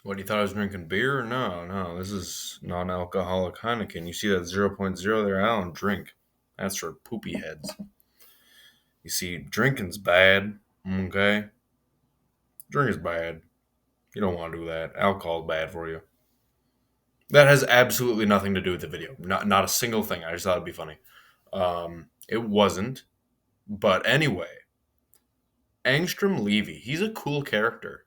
What, you thought I was drinking beer? No, no, this is non-alcoholic Heineken. You see that zero point zero there? I don't drink. That's for poopy heads. You see, drinking's bad, okay? Drinking's bad. You don't want to do that. Alcohol's bad for you. That has absolutely nothing to do with the video. Not a single thing. I just thought it'd be funny. It wasn't. But anyway, Angstrom Levy, he's a cool character.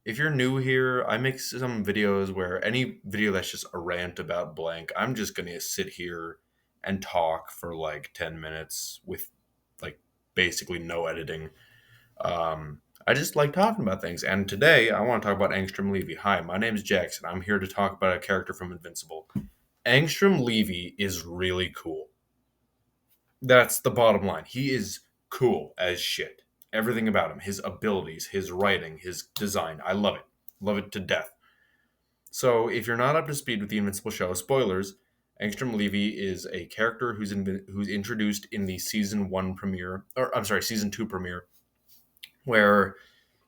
If you're new here, I make some videos where any video that's just a rant about blank, I'm just going to sit here and talk for like 10 minutes with like basically no editing. I just like talking about things. And today I want to talk about Angstrom Levy. Hi, my name is Jackson. I'm here to talk about a character from Invincible. Angstrom Levy is really cool. That's the bottom line. He is cool as shit. Everything about him, his abilities, his writing, his design, I love it. Love it to death. So, if you're not up to speed with the Invincible show, spoilers, Angstrom Levy is a character who's introduced in the season 1 premiere, or I'm sorry, season 2 premiere, where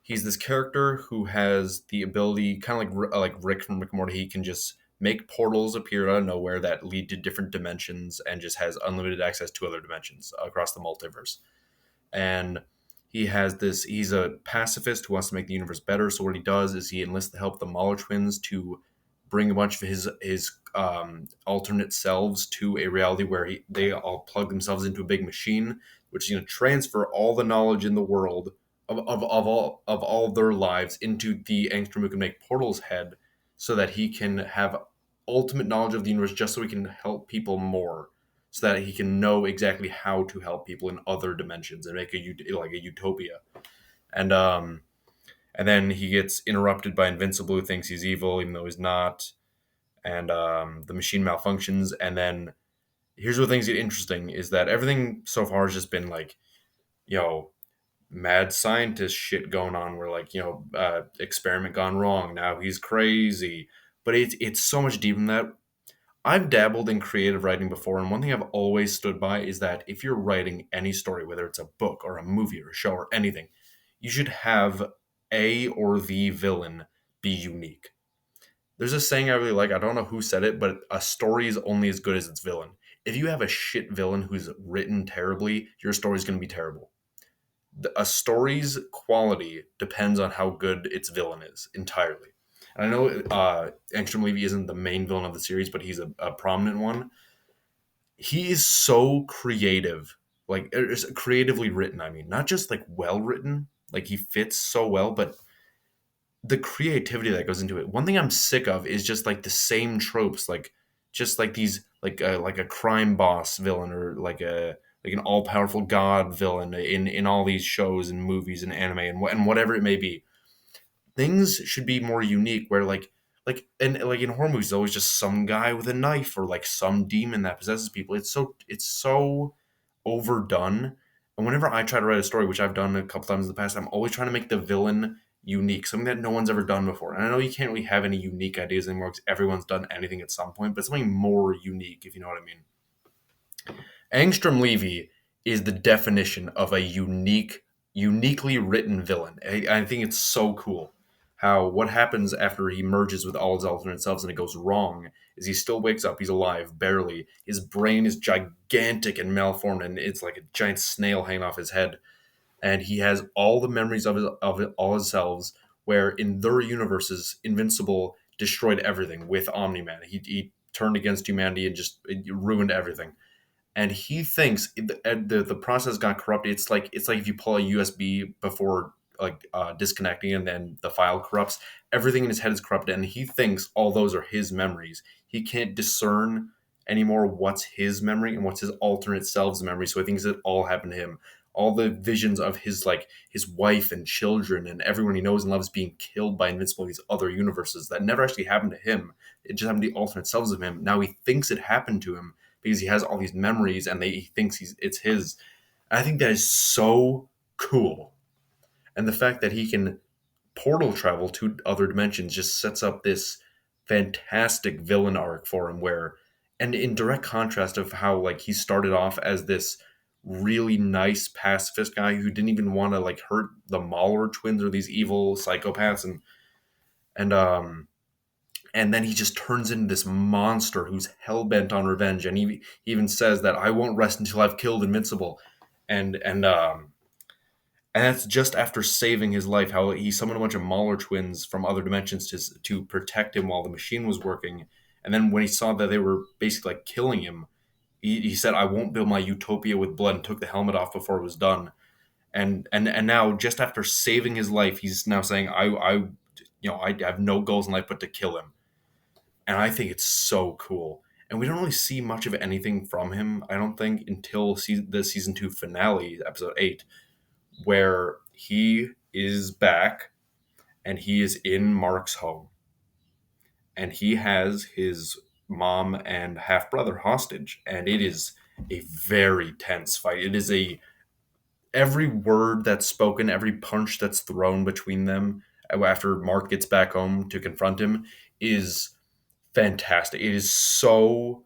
he's this character who has the ability, kind of like Rick from Rick and Morty. He can just make portals appear out of nowhere that lead to different dimensions, and just has unlimited access to other dimensions across the multiverse. And he's a pacifist who wants to make the universe better. So what he does is he enlists the help of the Mahler twins to bring a bunch of his alternate selves to a reality where they all plug themselves into a big machine, which is going to transfer all the knowledge in the world of all their lives into the Angstrom who can make portals head, so that he can have ultimate knowledge of the universe, just so he can help people more, so that he can know exactly how to help people in other dimensions and make like a utopia. And and then he gets interrupted by Invincible, who thinks he's evil even though he's not, and the machine malfunctions. And then here's where things get interesting: is that everything so far has just been like, you know, mad scientist shit going on, where like, experiment gone wrong, now he's crazy. But it's so much deeper than that. I've dabbled in creative writing before, and one thing I've always stood by is that if you're writing any story, whether it's a book or a movie or a show or anything, you should have a or the villain be unique. There's a saying I really like. I don't know who said it, but a story is only as good as its villain. If you have a shit villain who's written terribly, your story's going to be terrible. A story's quality depends on how good its villain is entirely. And I know Angstrom Levy isn't the main villain of the series, but he's a prominent one. He is so creative, like it's creatively written. I mean, not just like well written, like he fits so well, but the creativity that goes into it. One thing I'm sick of is just like the same tropes, like just like these like a crime boss villain, or like an all powerful god villain in all these shows and movies and anime and whatever it may be. Things should be more unique, where and like in horror movies, there's always just some guy with a knife or like some demon that possesses people. It's so overdone. And whenever I try to write a story, which I've done a couple times in the past, I'm always trying to make the villain unique, something that no one's ever done before. And I know you can't really have any unique ideas anymore because everyone's done anything at some point, but something more unique, if you know what I mean. Angstrom Levy is the definition of a uniquely written villain. I think it's so cool how what happens after he merges with all his alternate selves and it goes wrong is he still wakes up, he's alive, barely. His brain is gigantic and malformed, and it's like a giant snail hanging off his head. And he has all the memories all his selves, where in their universes, Invincible destroyed everything with Omni Man. He turned against humanity and just ruined everything, and he thinks the process got corrupted. It's like if you pull a USB before disconnecting, and then the file corrupts. Everything in his head is corrupted, and he thinks all those are his memories. He can't discern anymore what's his memory and what's his alternate self's memory. So he thinks it all happened to him. All the visions of his wife and children and everyone he knows and loves being killed by Invincible in these other universes that never actually happened to him. It just happened to the alternate selves of him. Now he thinks it happened to him because he has all these memories, and he thinks it's his. And I think that is so cool. And the fact that he can portal travel to other dimensions just sets up this fantastic villain arc for him, where, and in direct contrast of how like he started off as this really nice pacifist guy who didn't even want to like hurt the Mahler twins or these evil psychopaths, and and then he just turns into this monster who's hell bent on revenge, and he even says that I won't rest until I've killed Invincible, and and um and that's just after saving his life. How he summoned a bunch of Mauler twins from other dimensions to protect him while the machine was working, and then when he saw that they were basically like killing him, he said, "I won't build my utopia with blood," and took the helmet off before it was done. And now, just after saving his life, he's now saying, I have no goals in life but to kill him." And I think it's so cool. And we don't really see much of anything from him, I don't think, until the season 2 finale, episode 8, where he is back and he is in Mark's home, and he has his mom and half brother hostage, and it is a very tense fight. It is a every word that's spoken, every punch that's thrown between them after Mark gets back home to confront him is fantastic. It is so.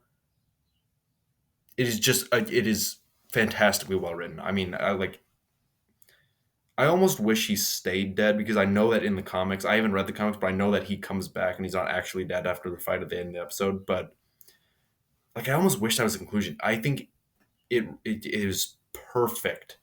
It is just. It is fantastically well written. I mean, I almost wish he stayed dead, because I know that in the comics, I haven't read the comics, but I know that he comes back and he's not actually dead after the fight at the end of the episode. But like, I almost wish that was the conclusion. I think it is perfect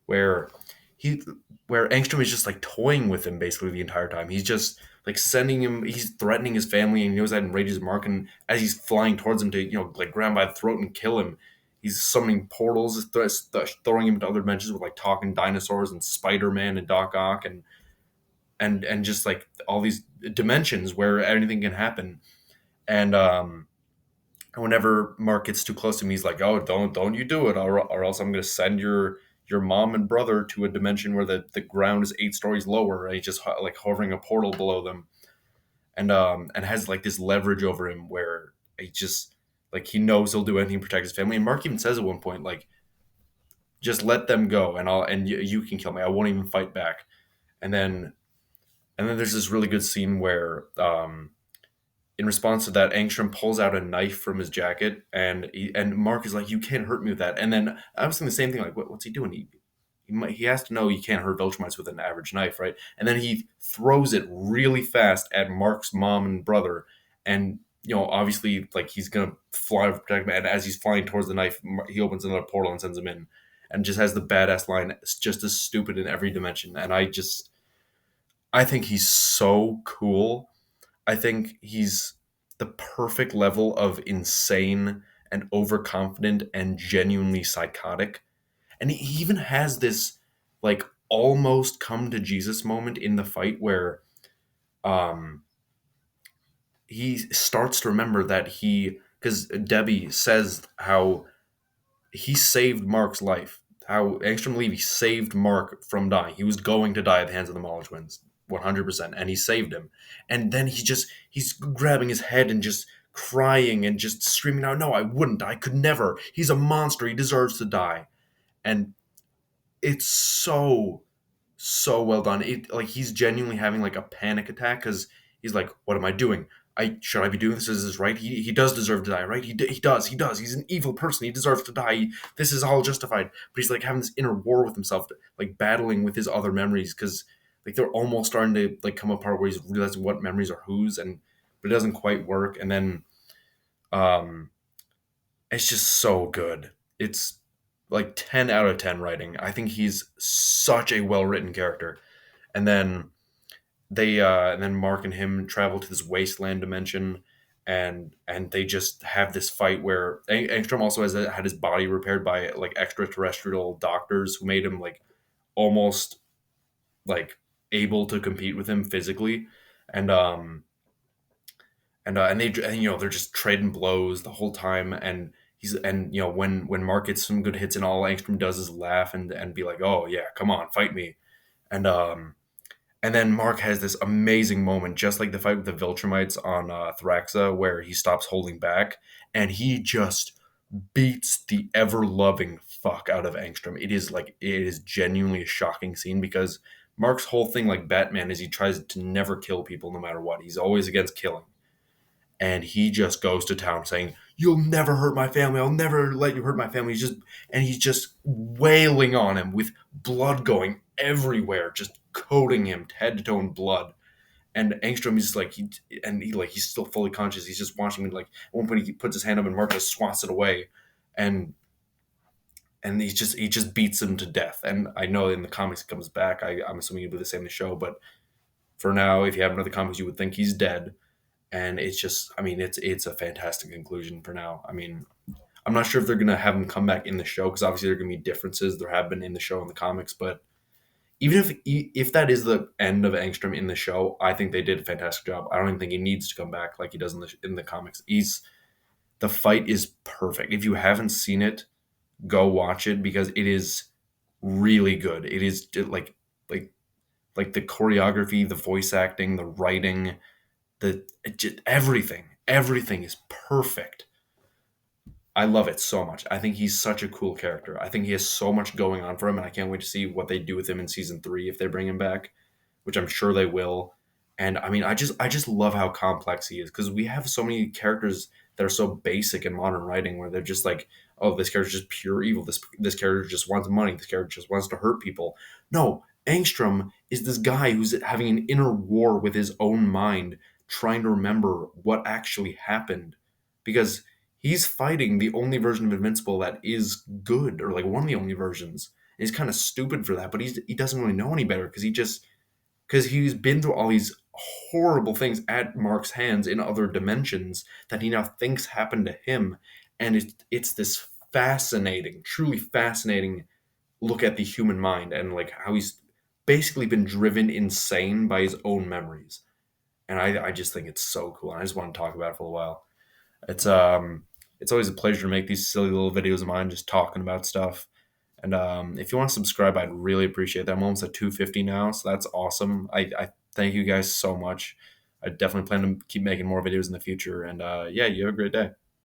where he where Angstrom is just like toying with him basically the entire time. He's just like sending him, he's threatening his family, and he knows that enrages Mark. And as he's flying towards him to like grab him by the throat and kill him, he's summoning portals, throwing him into other dimensions with like talking dinosaurs and Spider-Man and Doc Ock, and just like all these dimensions where anything can happen. And whenever Mark gets too close to me, he's like, "Oh, don't you do it, or else I'm going to send your mom and brother to a dimension where the ground is 8 stories lower." And he's just like hovering a portal below them, and has like this leverage over him where he just like he knows he'll do anything to protect his family. And Mark even says at one point, like, "Just let them go, and you can kill me. I won't even fight back." And then there's this really good scene where in response to that, Angstrom pulls out a knife from his jacket, and Mark is like, "You can't hurt me with that." And then I was thinking the same thing, like, what's he doing? He has to know you can't hurt Viltrumites with an average knife, right? And then he throws it really fast at Mark's mom and brother, and obviously, like, he's gonna fly to protect him. And as he's flying towards the knife, he opens another portal and sends him in, and just has the badass line. It's just as stupid in every dimension, and I think he's so cool. I think he's the perfect level of insane and overconfident and genuinely psychotic. And he even has this like almost come to Jesus moment in the fight where um he starts to remember that because Debbie says how he saved Mark's life. How Angstrom Levy saved Mark from dying. He was going to die at the hands of the Mauler twins, 100%, and he saved him. And then he's grabbing his head and just crying and just screaming out, "No, I wouldn't. I could never. He's a monster. He deserves to die." And it's so well done. It like he's genuinely having like a panic attack because he's like, "What am I doing? Should I be doing this? Is this right? He does deserve to die, right? He does. He does. He's an evil person. He deserves to die. This is all justified." But he's like having this inner war with himself, like battling with his other memories, because like they're almost starting to like come apart where he's realizing what memories are whose, and but it doesn't quite work. And then um it's just so good. It's like 10 out of 10 writing. I think he's such a well written character. And then and then Mark and him travel to this wasteland dimension, and they just have this fight where Angstrom also had his body repaired by like extraterrestrial doctors who made him like almost like able to compete with him physically. And um and uh, and they and they're just trading blows the whole time. And when Mark gets some good hits, and all Angstrom does is laugh and be like, "Oh yeah, come on, fight me." And um and then Mark has this amazing moment, just like the fight with the Viltrumites on Thraxa, where he stops holding back and he just beats the ever loving fuck out of Angstrom. It is genuinely a shocking scene, because Mark's whole thing, like Batman, is he tries to never kill people no matter what. He's always against killing, and he just goes to town saying, "You'll never hurt my family. I'll never let you hurt my family." He's just wailing on him with blood going everywhere, just coating him head to toe in blood. And Angstrom is like he's still fully conscious. He's just watching me. Like at one point, he puts his hand up and Marcus swats it away, and he just beats him to death. And I know in the comics he comes back. I'm assuming he'll do the same in the show, but for now, if you haven't read the comics, you would think he's dead. And it's just, I mean, it's a fantastic conclusion for now. I mean, I'm not sure if they're gonna have him come back in the show because obviously there are gonna be differences. There have been in the show and the comics, but even if that is the end of Angstrom in the show, I think they did a fantastic job. I don't even think he needs to come back like he does in the comics. The fight is perfect. If you haven't seen it, go watch it because it is really good. It is like like the choreography, the voice acting, the writing, just everything is perfect. I love it so much. I think he's such a cool character. I think he has so much going on for him, and I can't wait to see what they do with him in season 3 if they bring him back, which I'm sure they will. And I mean, I just love how complex he is because we have so many characters that are so basic in modern writing where they're just like, oh, this character's just pure evil. This character just wants money. This character just wants to hurt people. No, Angstrom is this guy who's having an inner war with his own mind, trying to remember what actually happened, because he's fighting the only version of Invincible that is good, or like one of the only versions. And he's kind of stupid for that, but he doesn't really know any better because he's been through all these horrible things at Mark's hands in other dimensions that he now thinks happened to him, and it's this fascinating, truly fascinating look at the human mind and like how he's basically been driven insane by his own memories. And I just think it's so cool. And I just want to talk about it for a while. It's it's always a pleasure to make these silly little videos of mine just talking about stuff. And if you want to subscribe, I'd really appreciate that. I'm almost at 250 now, so that's awesome. I thank you guys so much. I definitely plan to keep making more videos in the future. And yeah, you have a great day.